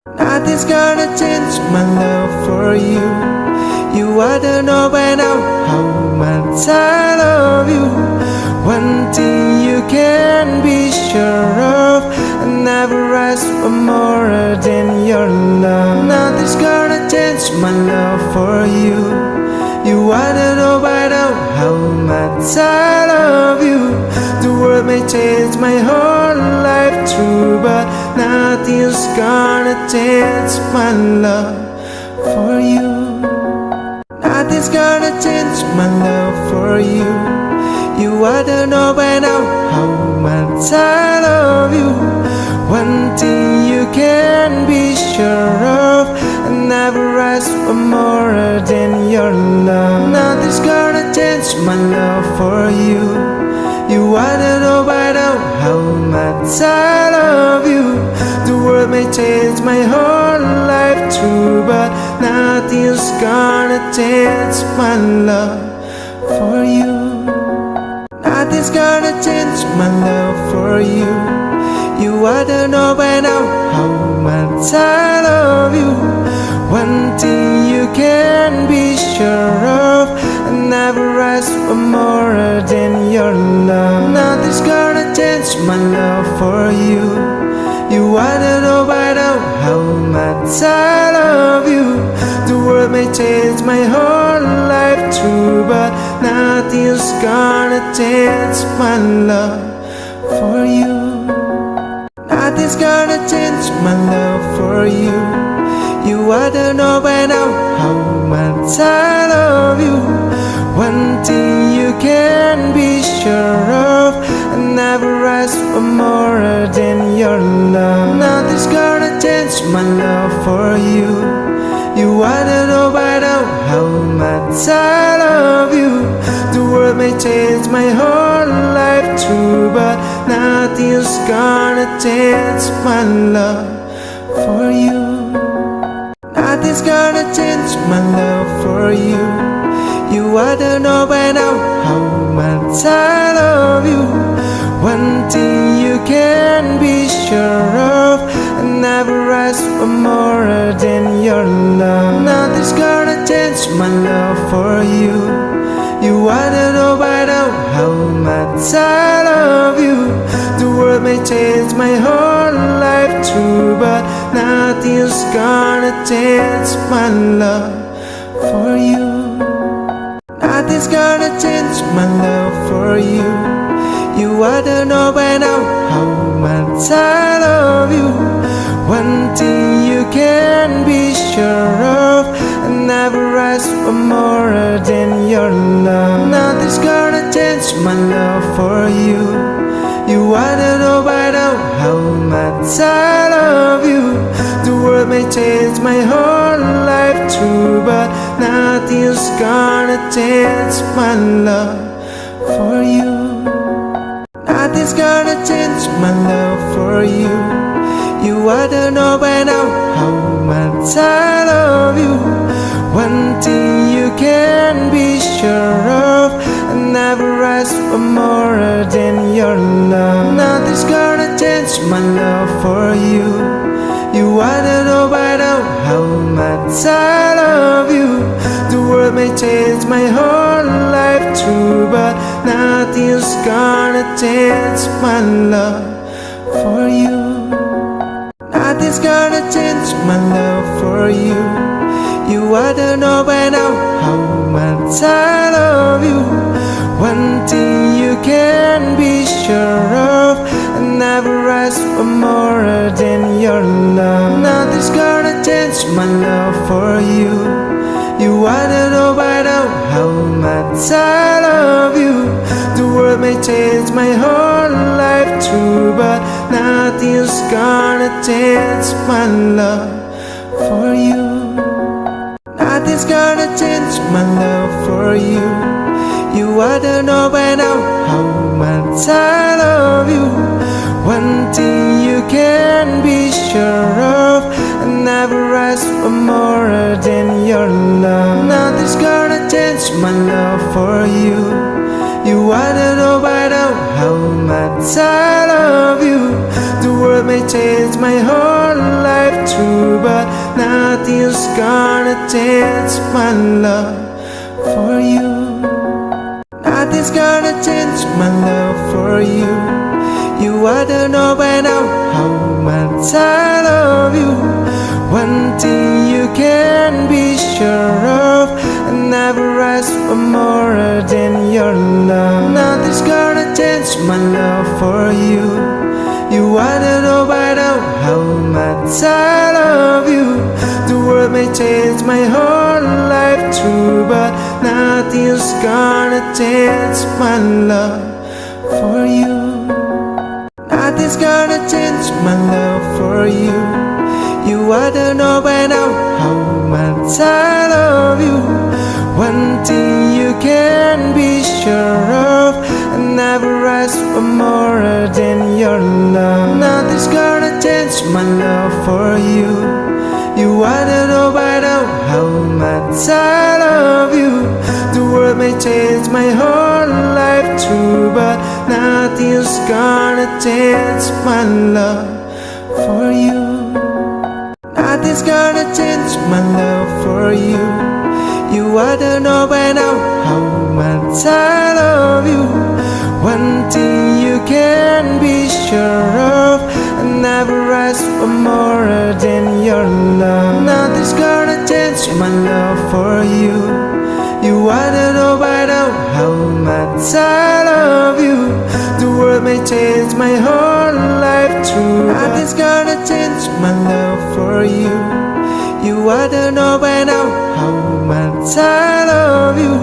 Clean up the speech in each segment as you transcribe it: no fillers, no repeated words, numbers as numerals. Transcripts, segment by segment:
Nothing's gonna change my love for you. You ought to know by now how much I love you. One thing you can be sure of, I never ask for more than your love. Nothing's gonna change my love for you. You ought to know by now how much I love you. The world may change my whole life through, but nothing's gonna change my love for you. Nothing's gonna change my love for you. You ought to know by now how much I love you. One thing you can be sure of, I never ask for more than your love. Nothing's gonna change my love for you. You ought to know by now how much I love you. The world may change my whole life through, but nothing's gonna change my love for you. Nothing's gonna change my love for you. You ought to know by now how much I love you. One thing you can be sure of, I never ask for more than your love. Nothing's gonna change my love for you. You ought to know by now how much I love you. The world may change my whole life through, but nothing's gonna change my love for you. Nothing's gonna change my love for you. You ought to know by now how much I love you. One thing you can be sure of, I never ask for more than your love. Nothing's gonna change my love for you. You ought to know by now how much I love you. The world may change my whole life through, but nothing's gonna change my love for you. Nothing's gonna change my love for you. You ought to know by now how much I love you. One thing you can be sure of, I never ask for more than your love. Nothing's gonna change my love for you. You ought to know by now how much I love you. The world may change my whole life through, but nothing's gonna change my love for you. Nothing's gonna change my love for you. You ought to know by now how much I love you. One thing you can be sure of, I never ask for more than your love. Nothing's gonna change my love for you. You ought to know by now how much I love you. The world may change my whole life through, but nothing's gonna change my love for you. Nothing's gonna change my love for you. You ought to know by now how much I love you. One thing you can be sure of, I never ask for more than your love. Nothing's gonna change my love for you. You ought to know by now how much I love you. The world may change my whole life through, but nothing's gonna change my love for you. Nothing's gonna change my love for you. You ought to know by now how much I love you. One thing you can be sure of, I never ask for more than your love. Nothing's gonna change my love for you. You ought to know by now how much I love you. The world may change my whole life through, but nothing's gonna change my love for you. Nothing's gonna change my love for you. You ought to know by now how much I love you. One thing you can be sure of, I never ask for more than your love. Nothing's gonna change my love for you. You ought to know by now how much I love you. The world may change my whole life life through, but nothing's gonna change my love for you. Nothing's gonna change my love for you. You oughta know by now how much I love you. One thing you can be sure of, I never ask for more than your love. Nothing's gonna change my love for you. You oughta know by now how much I love you. The world may change my whole life through, but nothing's gonna change my love for you. Nothing's gonna change my love for you. You oughta know by now how much I love you. One thing you can be sure of, I never ask for more than your love. Nothing's gonna change my love for you. You oughta know by now how much I love you. The world may change my whole life through, but nothing's gonna change my love for you. Nothing's gonna change my love for you. You oughta know by now how much I love you. One thing you can be sure of, I never ask for more than your love. Nothing's gonna change my love for you. You oughta know by now how much I love you. The world may change my whole life through, nothing's gonna change my love for you. You oughta know by now how much I love you.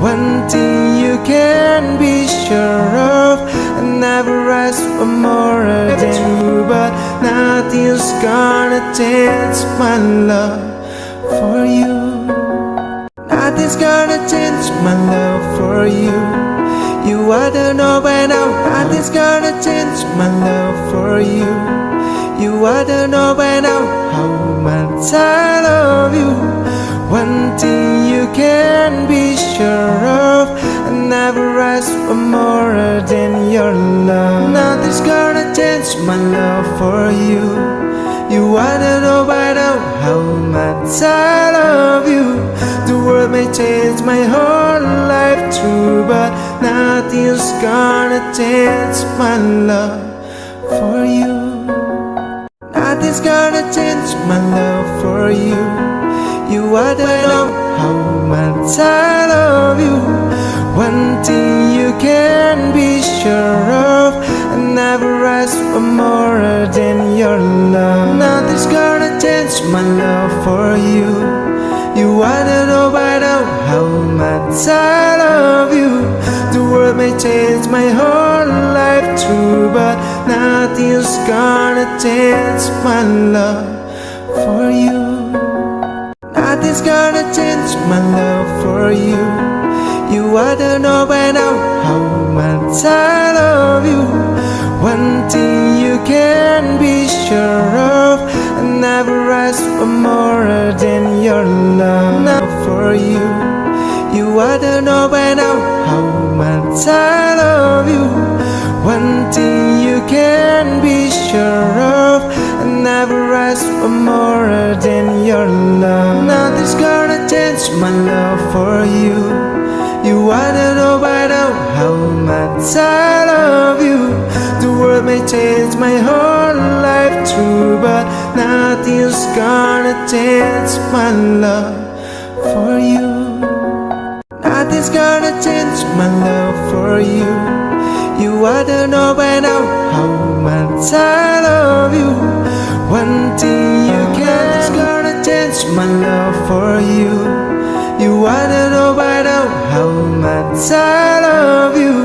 One thing you can be sure of, I never ask for more than you, but nothing's gonna change my love for you. Nothing's gonna change my love for you. You oughta know by now, nothing's gonna change my love for you. You oughta know by now how much I love you. One thing you can be sure of, I never ask for more than your love. Nothing's gonna change my love for you. You oughta know by now how much I love you. The world may change my whole life through, but nothing's gonna change my love for you. Nothing's gonna change my love for you. You oughta know how much I love you. One thing you can be sure of, I never ask for more than your love. Nothing's gonna change my love for you. You oughta know by now how much I love you. The world may change my whole life through, but nothing's gonna change my love for you. Nothing's gonna change my love for you. You oughta know by now how much I love you. One thing you can be sure of, I never ask for more than your love. Now for you. You oughta know by now how much I love you. One thing you can be sure of, I never ask for more than your love. Nothing's gonna change my love for you. You oughta know by now how much I love you. The world may change my whole life through, but nothing's gonna change my love for you. Nothing's gonna change my love for you. You oughta know by now how much I love you. One thing you can's gonna change my love for you. You oughta know by now how much I love you.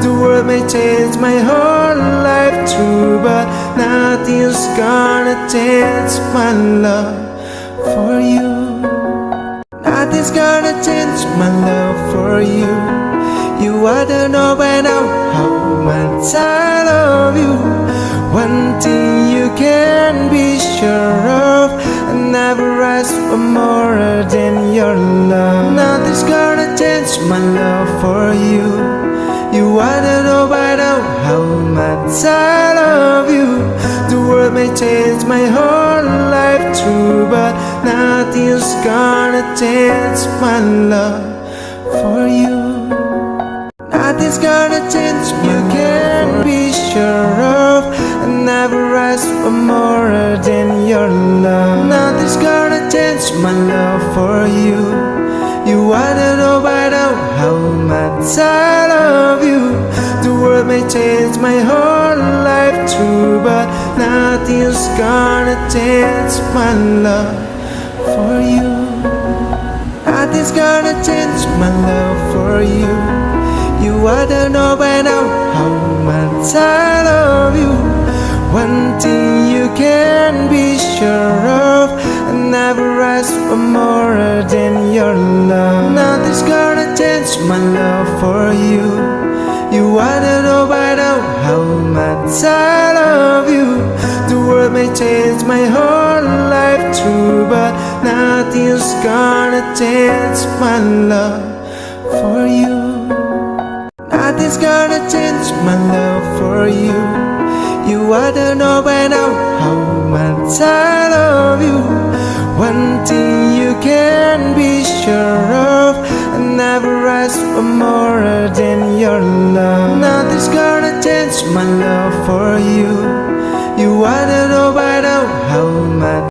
The world may change my whole life through, but nothing's gonna change my love for you. Nothing's gonna change my love for you. You oughta know by now how much I love you. One thing you can be sure of, I never ask for more than your love. Nothing's gonna change my love for you. You oughta know by now how much I love you. The world may change my whole true, but nothing's gonna change my love for you. Nothing's gonna change, you can be sure of. I never ask for more than your love. Nothing's gonna change my love for you. You wanna know by now how much I love you. The world may change my whole life through, but nothing's gonna change my love for you. Nothing's gonna change my love for you. You wanna know by now how much I love you. One thing you can be sure of, I never ask for more than your love. Nothing's gonna change my love for you. You wanna know by now how much I love you. The world may change my whole life through, but nothing's gonna change my love for you. Nothing's gonna change my love for you. You wanna know by now how much I love you. One thing you can be sure of, I never ask for more than your love. Nothing's gonna change my love for you. You wanna know by now how much